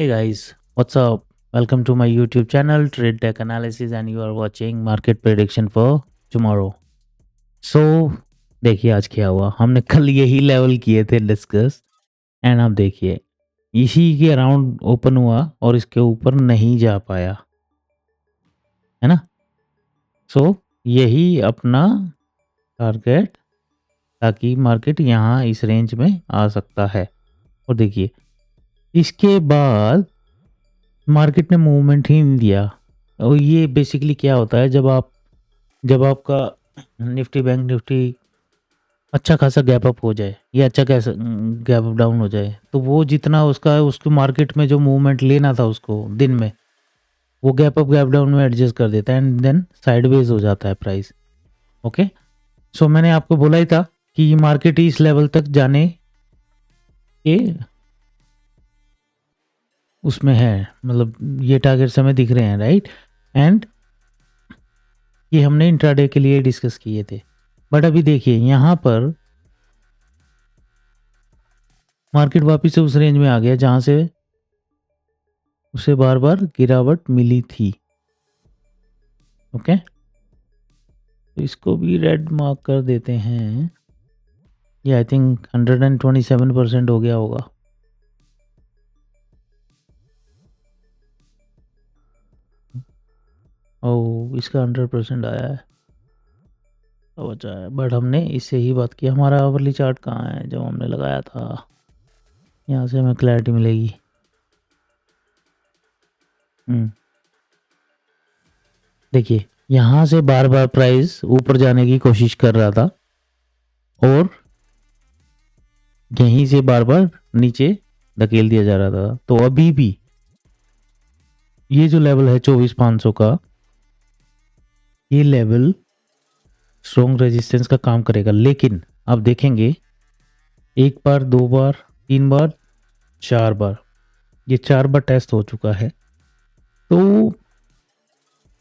Hey guys, what's up? Welcome to my YouTube channel Trade Tech Analysis and you are watching market prediction for tomorrow. So देखिए आज क्या हुआ, हमने कल यही लेवल किए थे डिस्कस एंड अब देखिए इसी के अराउंड ओपन हुआ और इसके ऊपर नहीं जा पाया, है ना। सो यही अपना टारगेट, ताकि मार्केट यहाँ इस रेंज में आ सकता है। और देखिए इसके बाद मार्केट ने मूवमेंट ही नहीं दिया। और ये बेसिकली क्या होता है, जब आपका निफ्टी बैंक निफ्टी अच्छा खासा गैप अप हो जाए या अच्छा कैसा गैप अप डाउन हो जाए, तो वो जितना उसके मार्केट में जो मूवमेंट लेना था उसको दिन में, वो गैप अप गैप डाउन में एडजस्ट कर देता है एंड देन साइडवेज हो जाता है प्राइस। ओके, सो मैंने आपको बोला ही था कि मार्केट इस लेवल तक जाने के उसमें है, मतलब ये टारगेट्स हमें दिख रहे हैं, राइट। एंड ये हमने इंट्राडे के लिए डिस्कस किए थे। बट अभी देखिए यहाँ पर मार्केट वापस से उस रेंज में आ गया जहां से उसे बार बार गिरावट मिली थी। ओके, तो इसको भी रेड मार्क कर देते हैं। ये आई थिंक 127% हो गया होगा। ओ, इसका 100% आया है, तो बचा है। बट हमने इससे ही बात की, हमारा आवरली चार्ट कहाँ है जो हमने लगाया था। यहाँ से हमें क्लैरिटी मिलेगी। देखिए यहाँ से बार बार प्राइस ऊपर जाने की कोशिश कर रहा था और यहीं से बार बार नीचे धकेल दिया जा रहा था। तो अभी भी ये जो लेवल है 24,500 का, ये लेवल स्ट्रॉन्ग रेजिस्टेंस का काम करेगा। लेकिन आप देखेंगे एक बार, दो बार, तीन बार, चार बार, ये चार बार टेस्ट हो चुका है। तो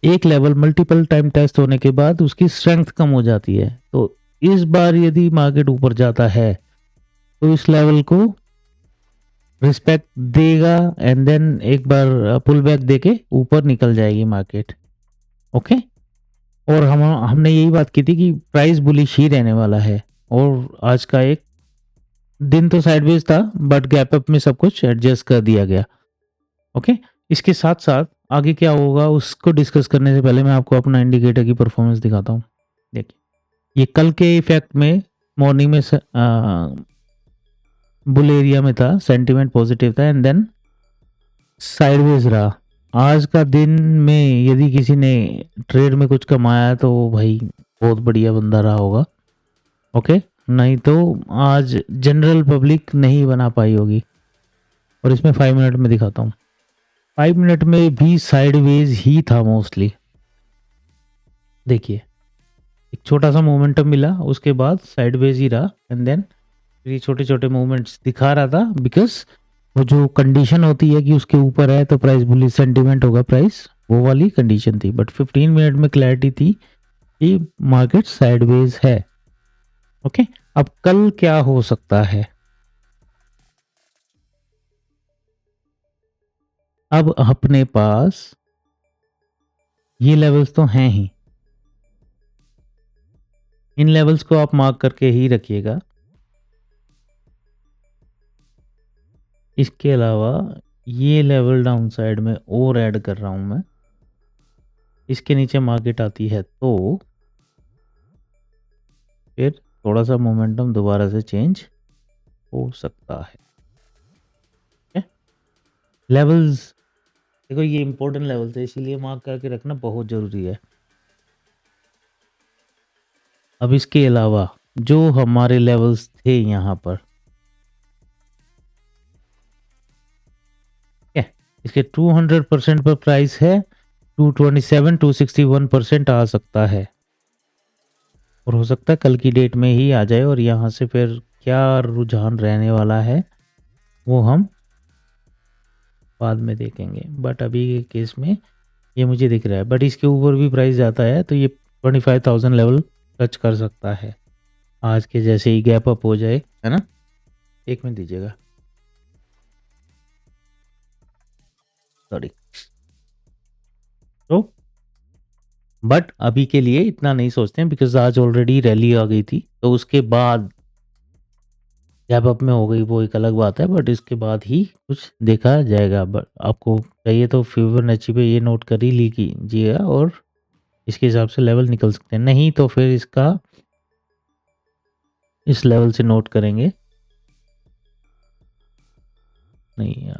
एक लेवल मल्टीपल टाइम टेस्ट होने के बाद उसकी स्ट्रेंथ कम हो जाती है। तो इस बार यदि मार्केट ऊपर जाता है तो इस लेवल को रिस्पेक्ट देगा एंड देन एक बार पुल बैक देके ऊपर निकल जाएगी मार्केट। ओके, और हमने यही बात की थी कि प्राइस बुलिश ही रहने वाला है। और आज का एक दिन तो साइडवेज था बट गैप अप में सब कुछ एडजस्ट कर दिया गया। ओके, इसके साथ साथ आगे क्या होगा उसको डिस्कस करने से पहले मैं आपको अपना इंडिकेटर की परफॉर्मेंस दिखाता हूँ। देखिए ये कल के इफेक्ट में मॉर्निंग में बुल एरिया में था, सेंटीमेंट पॉजिटिव था एंड देन साइडवेज रहा। आज का दिन में यदि किसी ने ट्रेड में कुछ कमाया तो भाई बहुत बढ़िया बंदा रहा होगा। ओके, नहीं तो आज जनरल पब्लिक नहीं बना पाई होगी। और इसमें 5 मिनट में दिखाता हूँ। 5 मिनट में भी साइडवेज ही था मोस्टली। देखिए एक छोटा सा मोमेंटम मिला, उसके बाद साइडवेज ही रहा एंड देन ये छोटे छोटे मूवमेंट्स दिखा रहा था। बिकॉज वो जो कंडीशन होती है कि उसके ऊपर है तो प्राइस बुलिश सेंटीमेंट होगा, प्राइस वो वाली कंडीशन थी। बट 15 मिनट में क्लैरिटी थी कि मार्केट साइडवेज है। ओके, अब कल क्या हो सकता है। अब अपने पास ये लेवल्स तो हैं ही, इन लेवल्स को आप मार्क करके ही रखिएगा। इसके अलावा ये लेवल डाउन साइड में और ऐड कर रहा हूं मैं। इसके नीचे मार्केट आती है तो फिर थोड़ा सा मोमेंटम दोबारा से चेंज हो सकता है। लेवल्स देखो, ये इंपॉर्टेंट लेवल्स है इसीलिए मार्क करके रखना बहुत जरूरी है। अब इसके अलावा जो हमारे लेवल्स थे यहाँ पर, इसके 200% पर प्राइस है 227 261% आ सकता है। और हो सकता है कल की डेट में ही आ जाए। और यहाँ से फिर क्या रुझान रहने वाला है वो हम बाद में देखेंगे। बट अभी के केस में ये मुझे दिख रहा है। बट इसके ऊपर भी प्राइस जाता है तो ये 25,000 लेवल टच कर सकता है आज के जैसे ही गैप अप हो जाए, है ना। एक मिनट दीजिएगा। सॉरी। तो बट अभी के लिए इतना नहीं सोचते हैं बिकॉज आज ऑलरेडी रैली आ गई थी, तो उसके बाद गैप अप में हो गई वो एक अलग बात है, बट इसके बाद ही कुछ देखा जाएगा। बट आपको चाहिए तो फिबोनाची पे ये नोट कर ही लीजिएगा और इसके हिसाब से लेवल निकल सकते हैं, नहीं तो फिर इसका इस लेवल से नोट करेंगे, नहीं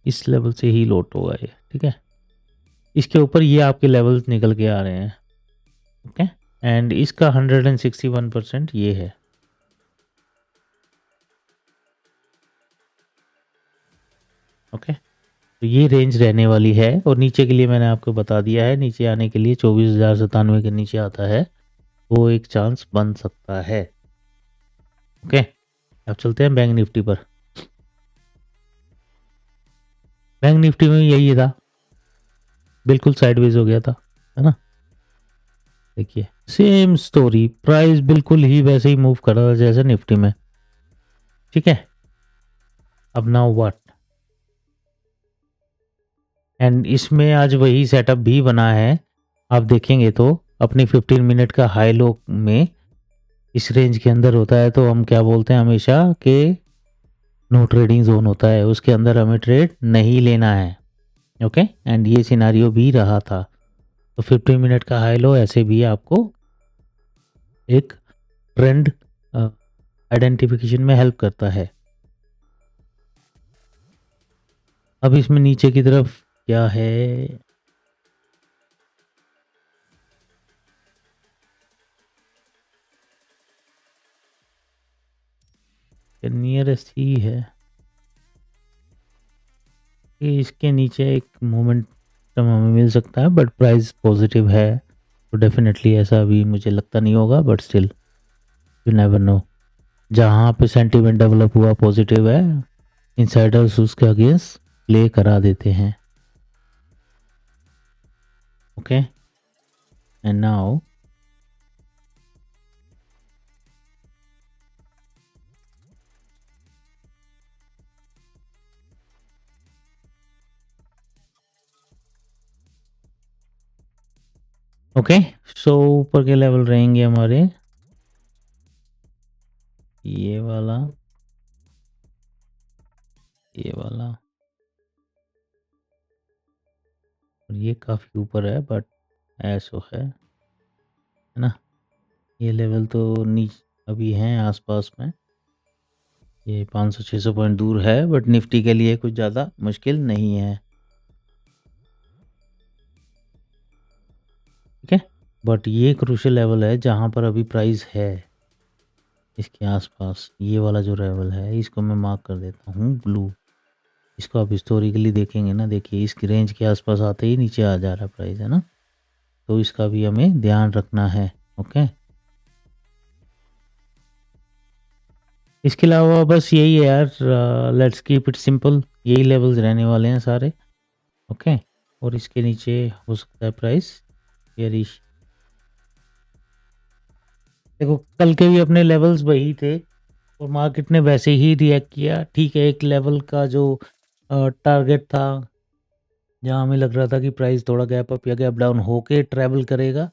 इस लेवल से ही लोट होगा ये, ठीक है। इसके ऊपर ये आपके लेवल्स निकल के आ रहे हैं, ओके। एंड इसका 161% ये है, ओके। तो ये रेंज रहने वाली है और नीचे के लिए मैंने आपको बता दिया है, नीचे आने के लिए 24,097 के नीचे आता है वो एक चांस बन सकता है, ओके। अब चलते हैं बैंक निफ्टी पर। बैंक निफ्टी में यही था, बिल्कुल साइडवेज हो गया था, है ना। देखिए सेम स्टोरी, प्राइस बिल्कुल ही वैसे ही मूव कर रहा था जैसे निफ्टी में, ठीक है। अब नाउ व्हाट, एंड इसमें आज वही सेटअप भी बना है। आप देखेंगे तो अपनी 15 मिनट का हाई लो में इस रेंज के अंदर होता है, तो हम क्या बोलते हैं हमेशा कि नो ट्रेडिंग जोन होता है, उसके अंदर हमें ट्रेड नहीं लेना है, ओके। एंड ये सिनारियो भी रहा था। तो 15 मिनट का हाई लो ऐसे भी आपको एक ट्रेंड आइडेंटिफिकेशन में हेल्प करता है। अब इसमें नीचे की तरफ क्या है, नियरेस्ट ही है कि इसके नीचे एक मोमेंटम हमें मिल सकता है, बट प्राइस पॉजिटिव है तो डेफिनेटली ऐसा भी मुझे लगता नहीं होगा, but still you never know. जहाँ पे सेंटीमेंट डेवलप हुआ पॉजिटिव है, इनसाइडर्स उसके अगेंस्ट प्ले करा देते हैं, ओके। एंड नाउ ओके, सो ऊपर के लेवल रहेंगे हमारे ये वाला, ये वाला और ये काफ़ी ऊपर है, बट ऐसो है ना। ये लेवल तो नीचे अभी हैं आसपास में, ये 500-600 पॉइंट दूर है, बट निफ्टी के लिए कुछ ज़्यादा मुश्किल नहीं है, ठीक है। बट ये क्रूशियल लेवल है जहाँ पर अभी प्राइस है इसके आसपास, ये वाला जो लेवल है इसको मैं मार्क कर देता हूँ ब्लू। इसको आप हिस्टोरिकली देखेंगे ना, देखिए इस रेंज के आसपास आते ही नीचे आ जा रहा प्राइस, है ना। तो इसका भी हमें ध्यान रखना है, ओके। इसके अलावा बस यही है यार, लेट्स कीप इट सिंपल, यही लेवल्स रहने वाले हैं सारे, ओके। और इसके नीचे हो सकता है प्राइस बेयरिश। देखो कल के भी अपने लेवल्स वही थे और मार्केट ने वैसे ही रिएक्ट किया, ठीक है। एक लेवल का जो टारगेट था जहाँ हमें लग रहा था कि प्राइस थोड़ा गैप अप या गैप डाउन होके ट्रैवल करेगा,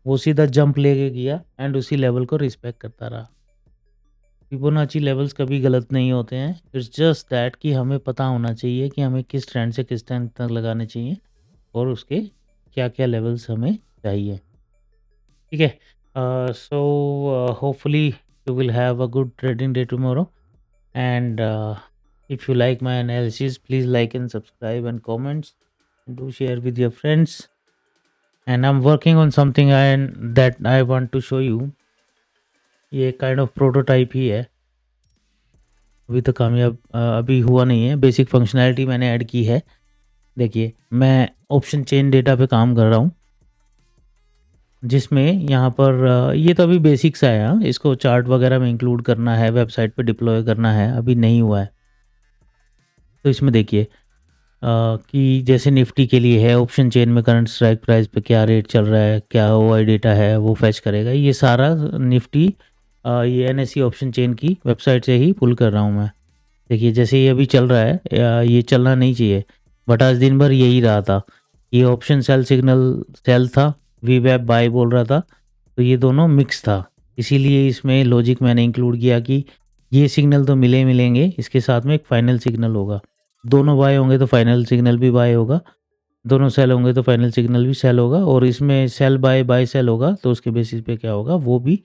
वो सीधा जंप लेके गया एंड उसी लेवल को रिस्पेक्ट करता रहा। फिबोनाची लेवल्स कभी गलत नहीं होते हैं, इट्स जस्ट दैट कि हमें पता होना चाहिए कि हमें किस ट्रेंड से किस ट्रेंड तक लगाने चाहिए और उसके क्या क्या लेवल्स हमें चाहिए, ठीक है। So hopefully you will have a good trading day tomorrow and if you like my analysis please like and subscribe and comments and do share with your friends, and I'm working on something that I want to show you। ये kind of prototype ही है, अभी तो कामयाब अभी हुआ नहीं है। Basic functionality मैंने ऐड की है। देखिए मैं ऑप्शन चेन डेटा पे काम कर रहा हूँ, जिसमें यहाँ पर ये तो अभी बेसिक्स आया, इसको चार्ट वगैरह में इंक्लूड करना है, वेबसाइट पे डिप्लॉय करना है, अभी नहीं हुआ है। तो इसमें देखिए कि जैसे निफ्टी के लिए है ऑप्शन चेन में करंट स्ट्राइक प्राइस पे क्या रेट चल रहा है, क्या ओआई डेटा है वो फैच करेगा। ये सारा निफ्टी ये एनएससी ऑप्शन चेन की वेबसाइट से ही पुल कर रहा हूँ मैं। देखिए जैसे ये अभी चल रहा है, ये चलना नहीं चाहिए, बट आज दिन भर यही रहा था। ये ऑप्शन सेल सिग्नल सेल था, वी वेब बाय बोल रहा था, तो ये दोनों मिक्स था। इसीलिए इसमें लॉजिक मैंने इंक्लूड किया कि ये सिग्नल तो मिलेंगे, इसके साथ में एक फाइनल सिग्नल होगा। दोनों बाय होंगे तो फाइनल सिग्नल भी बाय होगा, दोनों सेल होंगे तो फाइनल सिग्नल भी सेल होगा, और इसमें सेल बाय सेल होगा तो उसके बेसिस पे क्या होगा वो भी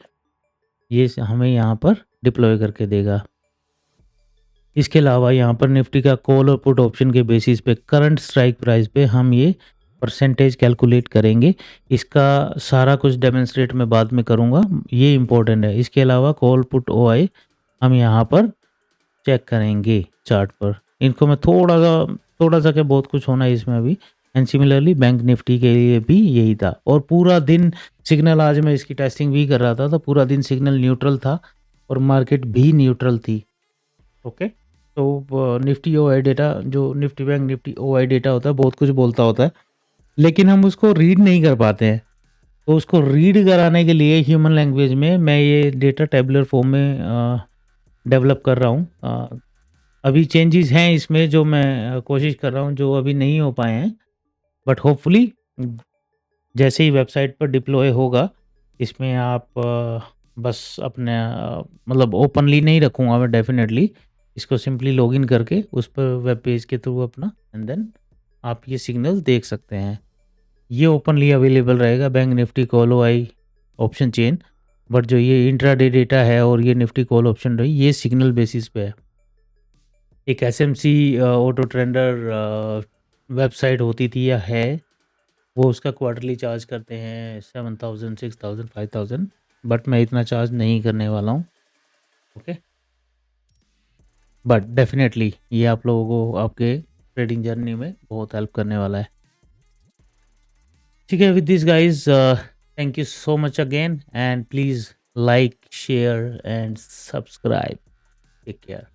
ये हमें यहाँ पर डिप्लॉय करके देगा। इसके अलावा यहाँ पर निफ्टी का कॉल और पुट ऑप्शन के बेसिस पे करंट स्ट्राइक प्राइस पे हम ये परसेंटेज कैलकुलेट करेंगे। इसका सारा कुछ डेमोन्स्ट्रेट मैं बाद में करूँगा, ये इंपॉर्टेंट है। इसके अलावा कॉल पुट ओआई हम यहाँ पर चेक करेंगे चार्ट पर। इनको मैं थोड़ा सा क्या बहुत कुछ होना है इसमें अभी। एंड सिमिलरली बैंक निफ्टी के लिए भी यही था, और पूरा दिन सिग्नल, आज मैं इसकी टेस्टिंग भी कर रहा था तो पूरा दिन सिग्नल न्यूट्रल था और मार्केट भी न्यूट्रल थी। ओके, तो निफ्टी ओआई डेटा, जो Nifty bank Nifty OI data होता है, बहुत कुछ बोलता होता है, लेकिन हम उसको रीड नहीं कर पाते हैं। तो उसको रीड कराने के लिए ह्यूमन लैंग्वेज में मैं ये डेटा टेबुलर फॉर्म में डेवलप कर रहा हूँ। अभी चेंजेस हैं इसमें जो मैं कोशिश कर रहा हूँ, जो अभी नहीं हो पाए हैं, बट होपफुली जैसे ही वेबसाइट पर डिप्लॉय होगा इसमें आप बस अपने मतलब ओपनली नहीं रखूँगा मैं, डेफिनेटली इसको सिंपली लॉगिन करके उस पर वेब पेज के थ्रू अपना, एंड देन आप ये सिग्नल देख सकते हैं। ये ओपनली अवेलेबल रहेगा bank Nifty call OI option chain, but जो ये इंट्राडे डेटा है और ये निफ्टी कॉल ऑप्शन रही, ये सिग्नल बेसिस पे है। एक एसएमसी ऑटो ट्रेंडर वेबसाइट होती थी या है, वो उसका क्वार्टरली चार्ज करते हैं 7,000 6,000 5,000, बट मैं इतना चार्ज नहीं करने वाला हूँ। ओके, बट डेफिनेटली ये आप लोगों को आपके ट्रेडिंग जर्नी में बहुत हेल्प करने वाला है। ठीक है, with this guys, thank you so much again, and please like share and subscribe. Take care.